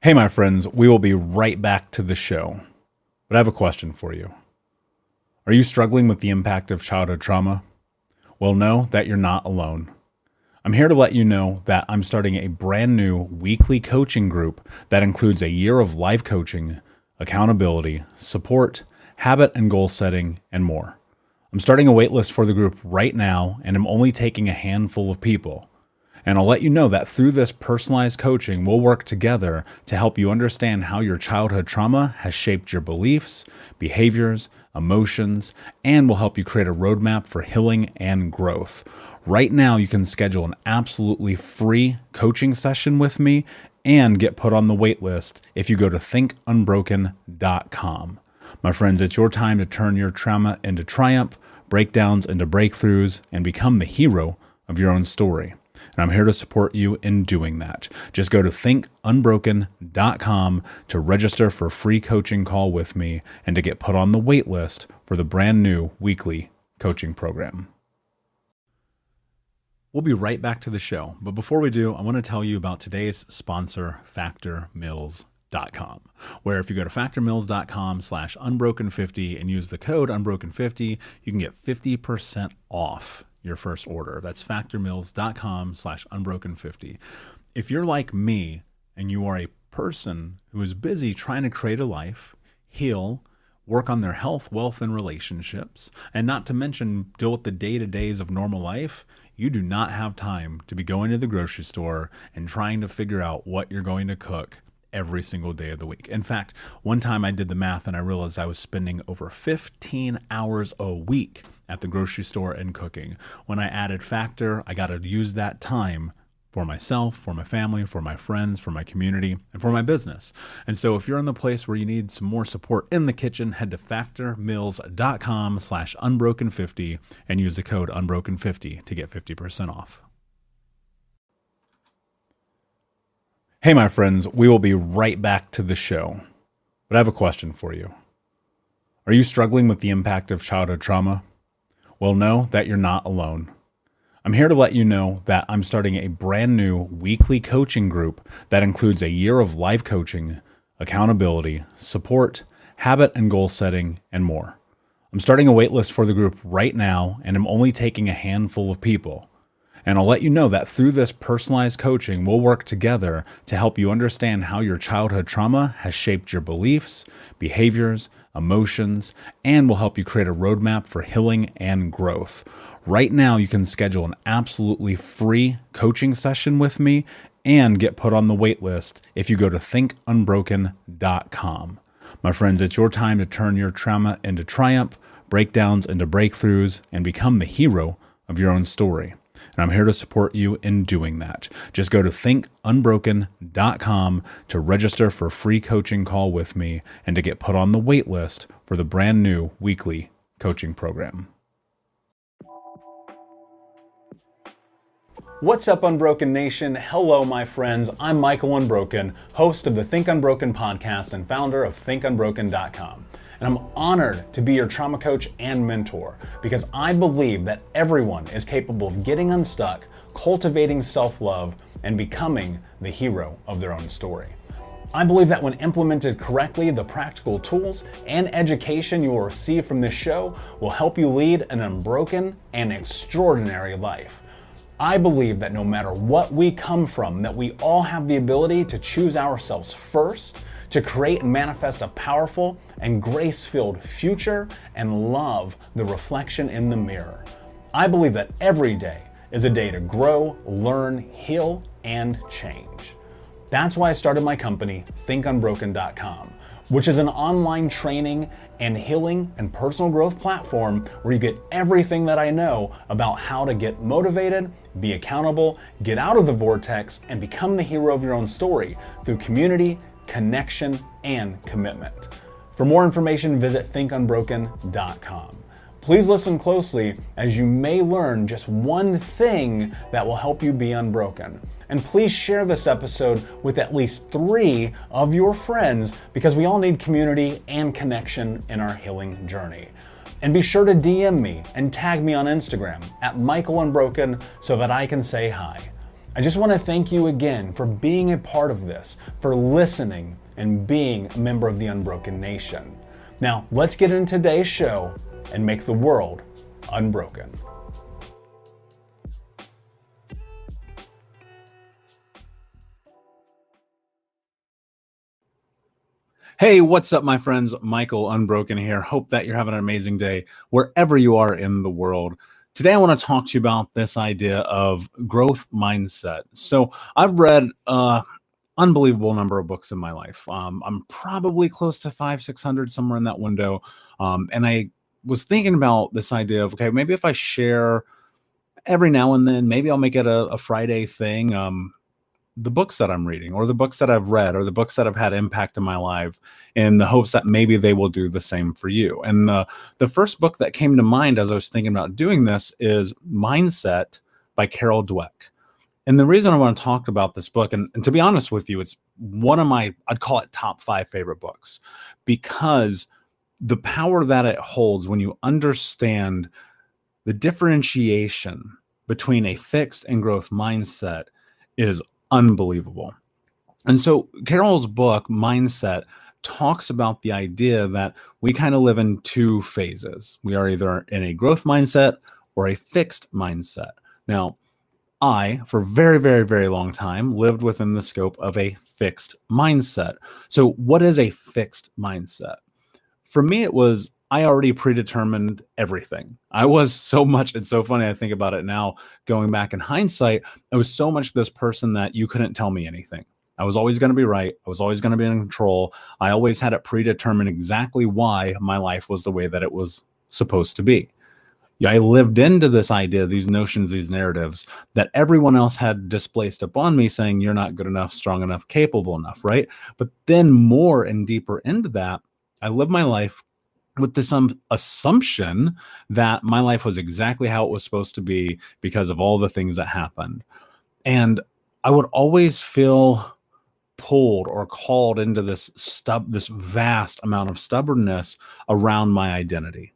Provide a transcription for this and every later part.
Hey, my friends, we will be right back to the show. But I have a question for you. Are you struggling with the impact of childhood trauma? Well, know that you're not alone. I'm here to let you know that I'm starting a brand new weekly coaching group that includes a year of life coaching, accountability, support, habit and goal setting, and more. I'm starting a waitlist for the group right now, and I'm only taking a handful of people. And I'll let you know that through this personalized coaching, we'll work together to help you understand how your childhood trauma has shaped your beliefs, behaviors, emotions, and will help you create a roadmap for healing and growth. Right now, you can schedule an absolutely free coaching session with me and get put on the wait list if you go to thinkunbroken.com. My friends, it's your time to turn your trauma into triumph, breakdowns into breakthroughs, and become the hero of your own story. And I'm here to support you in doing that. Just go to thinkunbroken.com to register for a free coaching call with me and to get put on the wait list for the brand new weekly coaching program. We'll be right back to the show. But before we do, I want to tell you about today's sponsor, factormeals.com, where if you go to factormeals.com/unbroken50 and use the code unbroken50, you can get 50% off your first order. That's factormeals.com/unbroken50. If you're like me and you are a person who is busy trying to create a life, heal, work on their health, wealth, and relationships, and not to mention deal with the day-to-days of normal life, you do not have time to be going to the grocery store and trying to figure out what you're going to cook every single day of the week. In fact, one time I did the math and I realized I was spending over 15 hours a week at the grocery store and cooking. When I added Factor, I got to use that time for myself, for my family, for my friends, for my community, and for my business. And so if you're in the place where you need some more support in the kitchen, head to factormeals.com/unbroken50 and use the code unbroken50 to get 50% off. Hey, my friends, we will be right back to the show. But I have a question for you. Are you struggling with the impact of childhood trauma? Well, know that you're not alone. I'm here to let you know that I'm starting a brand new weekly coaching group that includes a year of life coaching, accountability, support, habit and goal setting, and more. I'm starting a waitlist for the group right now, and I'm only taking a handful of people. And I'll let you know that through this personalized coaching, we'll work together to help you understand how your childhood trauma has shaped your beliefs, behaviors, emotions, and will help you create a roadmap for healing and growth. Right now, you can schedule an absolutely free coaching session with me and get put on the wait list if you go to thinkunbroken.com. My friends, it's your time to turn your trauma into triumph, breakdowns into breakthroughs, and become the hero of your own story. And I'm here to support you in doing that. Just go to thinkunbroken.com to register for a free coaching call with me and to get put on the wait list for the brand new weekly coaching program. What's up, Unbroken Nation? Hello, my friends. I'm Michael Unbroken, host of the Think Unbroken podcast and founder of thinkunbroken.com. And I'm honored to be your trauma coach and mentor because I believe that everyone is capable of getting unstuck, cultivating self-love, and becoming the hero of their own story. I believe that when implemented correctly, the practical tools and education you will receive from this show will help you lead an unbroken and extraordinary life. I believe that no matter what we come from, that we all have the ability to choose ourselves first, to create and manifest a powerful and grace-filled future and love the reflection in the mirror. I believe that every day is a day to grow, learn, heal, and change. That's why I started my company, thinkunbroken.com, which is an online training and healing and personal growth platform where you get everything that I know about how to get motivated, be accountable, get out of the vortex, and become the hero of your own story through community, connection, and commitment. For more information, visit thinkunbroken.com. Please listen closely as you may learn just one thing that will help you be unbroken. And please share this episode with at least 3 of your friends because we all need community and connection in our healing journey. And be sure to DM me and tag me on Instagram at Michael Unbroken so that I can say hi. I just want to thank you again for being a part of this, for listening and being a member of the Unbroken Nation. Now, let's get into today's show and make the world unbroken. Hey, what's up, my friends? Michael Unbroken here. Hope that you're having an amazing day wherever you are in the world. Today, I want to talk to you about this idea of growth mindset. So I've read an unbelievable number of books in my life. I'm probably close to 500-600, somewhere in that window. And I was thinking about this idea of, okay, maybe if I share every now and then, maybe I'll make it a Friday thing. The books that I'm reading or the books that I've read or the books that have had impact in my life in the hopes that maybe they will do the same for you. And the first book that came to mind as I was thinking about doing this is Mindset by Carol Dweck. And the reason I want to talk about this book, and to be honest with you, it's one of my, I'd call it top 5 favorite books, because the power that it holds when you understand the differentiation between a fixed and growth mindset is unbelievable. And so Carol's book, Mindset, talks about the idea that we kind of live in 2 phases. We are either in a growth mindset or a fixed mindset. Now, I, for a very, very, very long time, lived within the scope of a fixed mindset. So what is a fixed mindset? For me, it was I already predetermined everything. I was so much, it's so funny, I think about it now, going back in hindsight, I was so much this person that you couldn't tell me anything. I was always going to be right. I was always going to be in control. I always had it predetermined exactly why my life was the way that it was supposed to be. Yeah, I lived into this idea, these notions, these narratives that everyone else had displaced upon me, saying you're not good enough, strong enough, capable enough, right? But then more and deeper into that, I lived my life with this assumption that my life was exactly how it was supposed to be because of all the things that happened. And I would always feel pulled or called into this vast amount of stubbornness around my identity.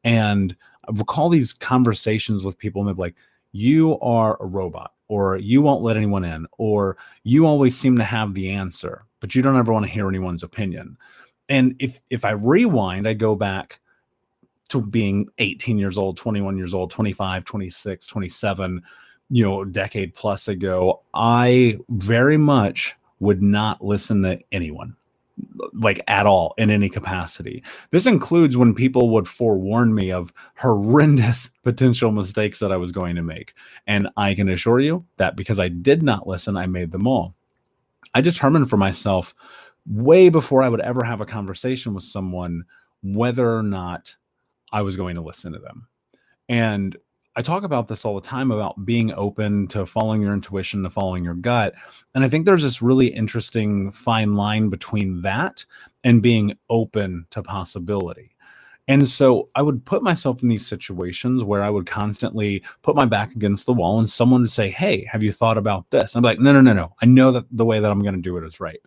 And I recall these conversations with people, and they're like, you are a robot, or you won't let anyone in, or you always seem to have the answer, but you don't ever want to hear anyone's opinion. And if I rewind, I go back to being 18 years old, 21 years old, 25, 26, 27, a decade plus ago, I very much would not listen to anyone, like at all, in any capacity. This includes when people would forewarn me of horrendous potential mistakes that I was going to make. And I can assure you that because I did not listen, I made them all. I determined for myself way before I would ever have a conversation with someone whether or not I was going to listen to them. And I talk about this all the time about being open to following your intuition, to following your gut. And I think there's this really interesting fine line between that and being open to possibility. And so I would put myself in these situations where I would constantly put my back against the wall and someone would say, hey, have you thought about this? I'm like, no. I know that the way that I'm going to do it is right.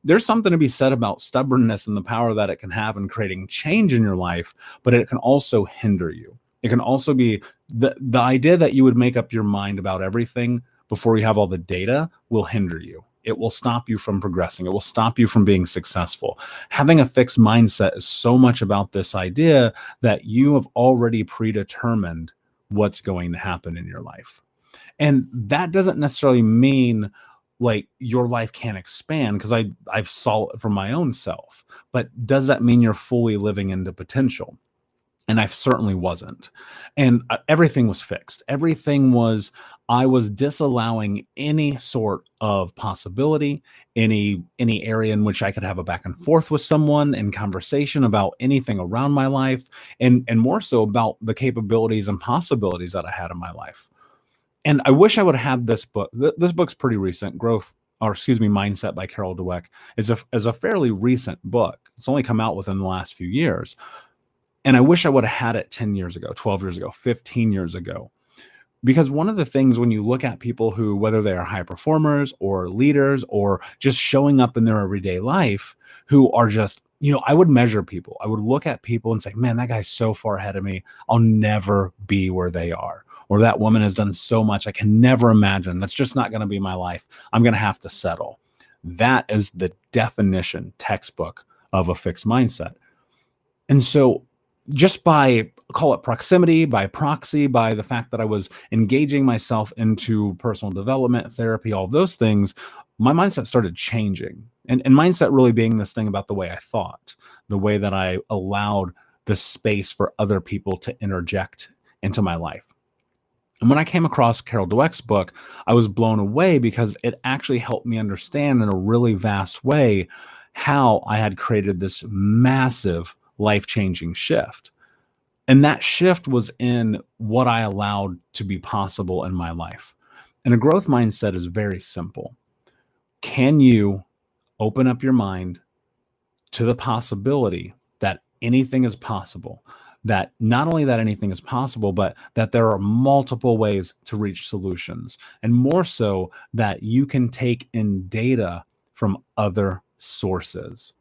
There's something to be said about stubbornness and the power that it can have in creating change in your life, but it can also hinder you. It can also be the idea that you would make up your mind about everything before you have all the data will hinder you. It will stop you from progressing. It will stop you from being successful. Having a fixed mindset is so much about this idea that you have already predetermined what's going to happen in your life. And that doesn't necessarily mean like your life can't expand, because I've saw it from my own self. But does that mean you're fully living into potential? And I certainly wasn't. And everything was fixed. I was disallowing any sort of possibility, any area in which I could have a back and forth with someone in conversation about anything around my life, and more so about the capabilities and possibilities that I had in my life. And I wish I would have had this book. This book's pretty recent. Mindset by Carol Dweck is a fairly recent book. It's only come out within the last few years. And I wish I would have had it 10 years ago, 12 years ago, 15 years ago. Because one of the things when you look at people who, whether they are high performers or leaders or just showing up in their everyday life, who are just I would measure people. I would look at people and say, man, that guy's so far ahead of me. I'll never be where they are. Or that woman has done so much. I can never imagine. That's just not going to be my life. I'm going to have to settle. That is the definition, textbook of a fixed mindset. And so just by, call it proximity, by proxy, by the fact that I was engaging myself into personal development, therapy, all those things, my mindset started changing. And mindset really being this thing about the way I thought, the way that I allowed the space for other people to interject into my life. And when I came across Carol Dweck's book, I was blown away because it actually helped me understand in a really vast way how I had created this massive life-changing shift. And that shift was in what I allowed to be possible in my life. And a growth mindset is very simple. Can you open up your mind to the possibility that anything is possible? That not only that anything is possible, but that there are multiple ways to reach solutions. And more so, that you can take in data from other sources.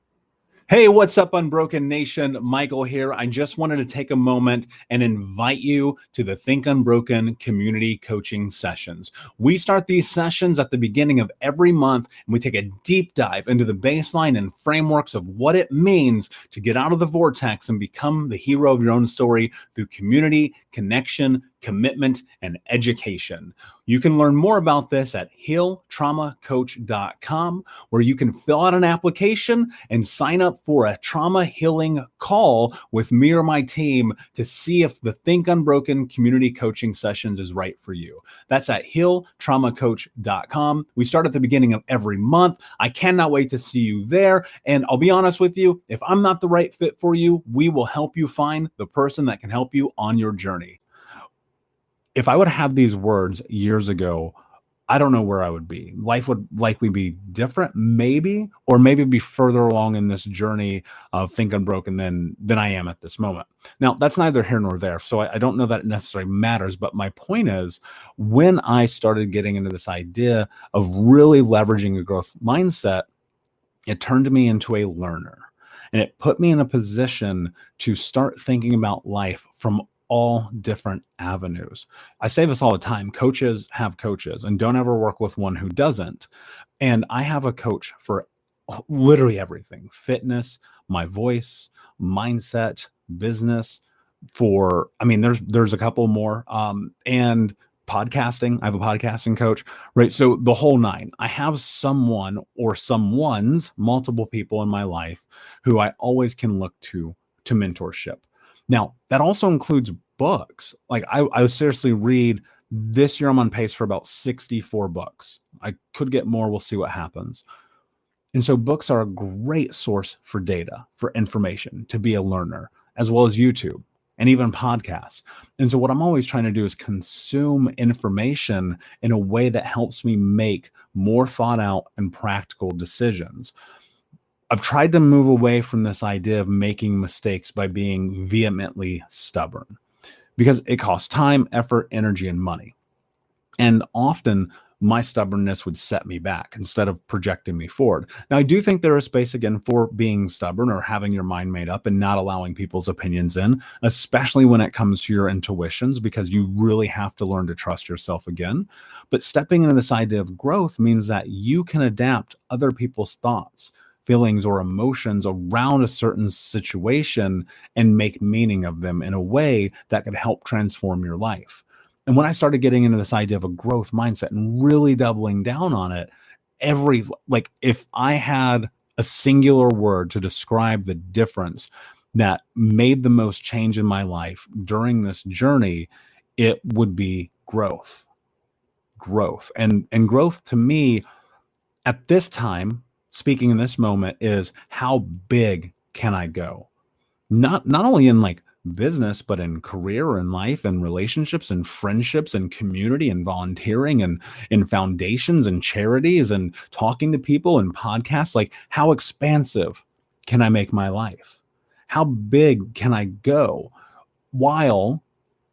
Hey, what's up, Unbroken Nation? Michael here. I just wanted to take a moment and invite you to the Think Unbroken community coaching sessions. We start these sessions at the beginning of every month, and we take a deep dive into the baseline and frameworks of what it means to get out of the vortex and become the hero of your own story through community, connection, commitment, and education. You can learn more about this at healtraumacoach.com, where you can fill out an application and sign up for a trauma healing call with me or my team to see if the Think Unbroken community coaching sessions is right for you. That's at healtraumacoach.com. We start at the beginning of every month. I cannot wait to see you there. And I'll be honest with you, if I'm not the right fit for you, we will help you find the person that can help you on your journey. If I would have these words years ago, I don't know where I would be. Life would likely be different, maybe, or maybe be further along in this journey of Think Unbroken than I am at this moment. Now, that's neither here nor there, so I don't know that it necessarily matters, but my point is, when I started getting into this idea of really leveraging a growth mindset, it turned me into a learner, and it put me in a position to start thinking about life from all different avenues. I say this all the time. Coaches have coaches, and don't ever work with one who doesn't. And I have a coach for literally everything: fitness, my voice, mindset, business. There's a couple more, and podcasting. I have a podcasting coach, right? So the whole nine. I have someone or someone's, multiple people in my life who I always can look to mentorship. Now, that also includes books. Like I seriously read, this year I'm on pace for about 64 books. I could get more. We'll see what happens. And so books are a great source for data, for information, to be a learner, as well as YouTube and even podcasts. And so what I'm always trying to do is consume information in a way that helps me make more thought out and practical decisions. I've tried to move away from this idea of making mistakes by being vehemently stubborn, because it costs time, effort, energy, and money. And often my stubbornness would set me back instead of projecting me forward. Now, I do think there is space, again, for being stubborn or having your mind made up and not allowing people's opinions in, especially when it comes to your intuitions, because you really have to learn to trust yourself again. But stepping into this idea of growth means that you can adapt other people's thoughts, feelings, or emotions around a certain situation and make meaning of them in a way that could help transform your life. And when I started getting into this idea of a growth mindset and really doubling down on it, if I had a singular word to describe the difference that made the most change in my life during this journey, it would be growth. And growth to me at this time, speaking in this moment, is how big can I go? Not only in business, but in career and life and relationships and friendships and community and volunteering and in foundations and charities and talking to people and podcasts. Like, how expansive can I make my life? How big can I go while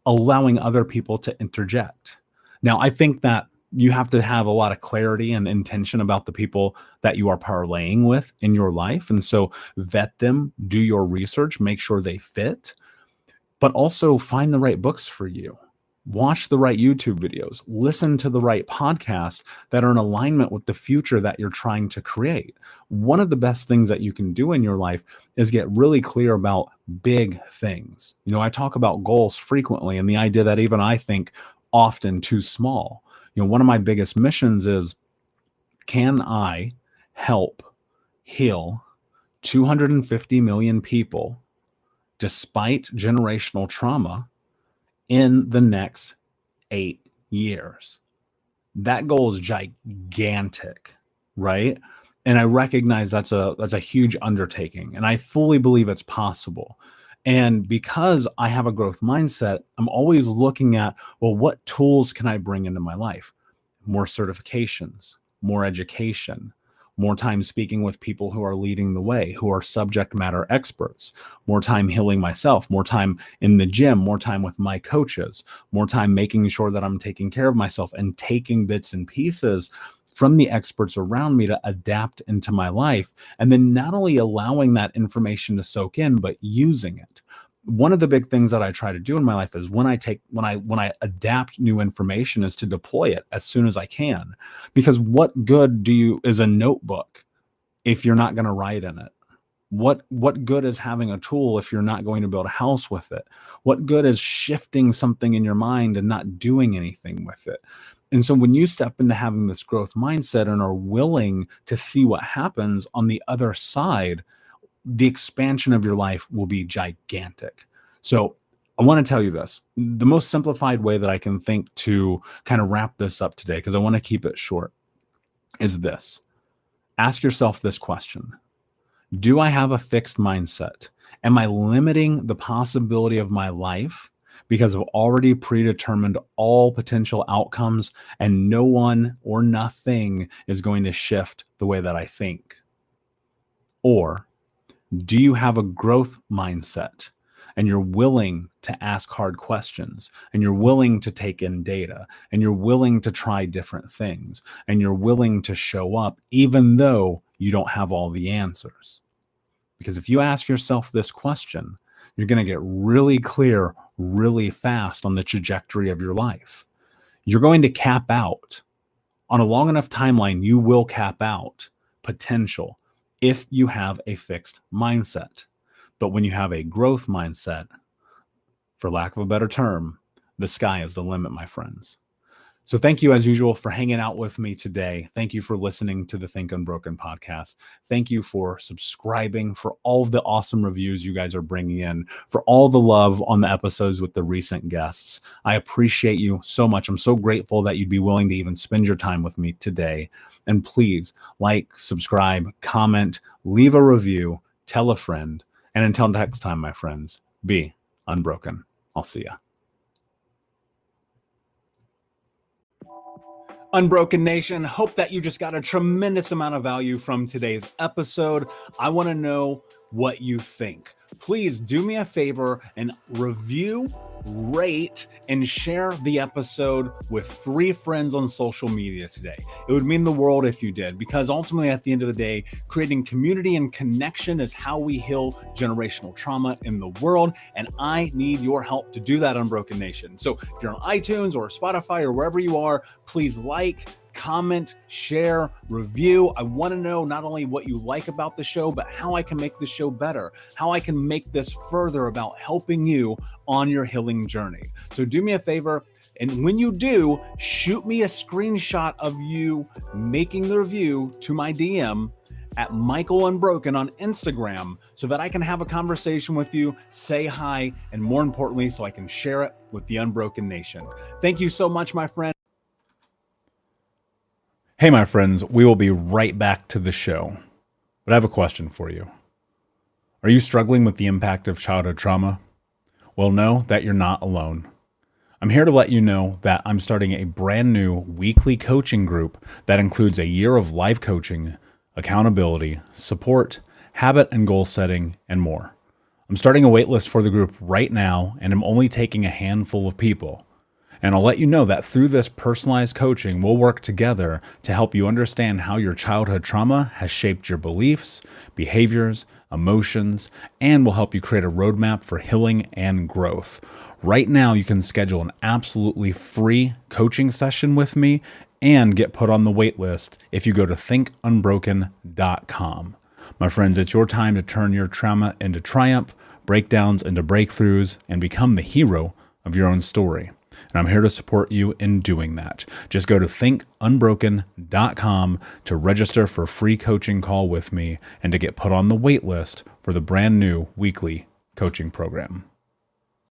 allowing other people to interject? Now, I think that You have to have a lot of clarity and intention about the people that you are parlaying with in your life. And so vet them, do your research, make sure they fit, but also find the right books for you. Watch the right YouTube videos, listen to the right podcasts that are in alignment with the future that you're trying to create. One of the best things that you can do in your life is get really clear about big things. I talk about goals frequently, and the idea that even I think often too small. One of my biggest missions is, can I help heal 250 million people despite generational trauma in the next 8 years? That goal is gigantic, right? And I recognize that's a huge undertaking, and I fully believe it's possible. And because I have a growth mindset, I'm always looking at, well, what tools can I bring into my life? More certifications, more education, more time speaking with people who are leading the way, who are subject matter experts, more time healing myself, more time in the gym, more time with my coaches, more time making sure that I'm taking care of myself and taking bits and pieces from the experts around me to adapt into my life. And then not only allowing that information to soak in, but using it. One of the big things that I try to do in my life is when I adapt new information is to deploy it as soon as I can. Because what good is a notebook if you're not going to write in it? What good is having a tool if you're not going to build a house with it? What good is shifting something in your mind and not doing anything with it? And so when you step into having this growth mindset and are willing to see what happens on the other side, the expansion of your life will be gigantic. So I want to tell you this. The most simplified way that I can think to kind of wrap this up today, because I want to keep it short, is this. Ask yourself this question. Do I have a fixed mindset? Am I limiting the possibility of my life because I've already predetermined all potential outcomes and no one or nothing is going to shift the way that I think? Or do you have a growth mindset and you're willing to ask hard questions and you're willing to take in data and you're willing to try different things and you're willing to show up even though you don't have all the answers? Because if you ask yourself this question, you're going to get really clear really fast on the trajectory of your life. You're going to cap out. On a long enough timeline, you will cap out potential if you have a fixed mindset. But when you have a growth mindset, for lack of a better term, the sky is the limit, my friends. So thank you, as usual, for hanging out with me today. Thank you for listening to the Think Unbroken podcast. Thank you for subscribing, for all of the awesome reviews you guys are bringing in, for all the love on the episodes with the recent guests. I appreciate you so much. I'm so grateful that you'd be willing to even spend your time with me today. And please like, subscribe, comment, leave a review, tell a friend. And until next time, my friends, be unbroken. I'll see ya. Unbroken Nation, hope that you just got a tremendous amount of value from today's episode. I want to know what you think. Please do me a favor and review, rate, and share the episode with 3 friends on social media today. It would mean the world if you did, because ultimately at the end of the day, creating community and connection is how we heal generational trauma in the world. And I need your help to do that, Unbroken Nation. So if you're on iTunes or Spotify or wherever you are, please like, comment, share, review. I want to know not only what you like about the show, but how I can make the show better, how I can make this further about helping you on your healing journey. So do me a favor, and when you do, shoot me a screenshot of you making the review to my DM at Michael Unbroken on Instagram so that I can have a conversation with you, say hi, and more importantly, so I can share it with the Unbroken Nation. Thank you so much, my friend. Hey, my friends, we will be right back to the show. But I have a question for you. Are you struggling with the impact of childhood trauma? Well, know that you're not alone. I'm here to let you know that I'm starting a brand new weekly coaching group that includes a year of live coaching, accountability, support, habit and goal setting, and more. I'm starting a waitlist for the group right now, and I'm only taking a handful of people. And I'll let you know that through this personalized coaching, we'll work together to help you understand how your childhood trauma has shaped your beliefs, behaviors, emotions, and will help you create a roadmap for healing and growth. Right now, you can schedule an absolutely free coaching session with me and get put on the wait list if you go to thinkunbroken.com. My friends, it's your time to turn your trauma into triumph, breakdowns into breakthroughs, and become the hero of your own story. And I'm here to support you in doing that. Just go to thinkunbroken.com to register for a free coaching call with me and to get put on the wait list for the brand new weekly coaching program.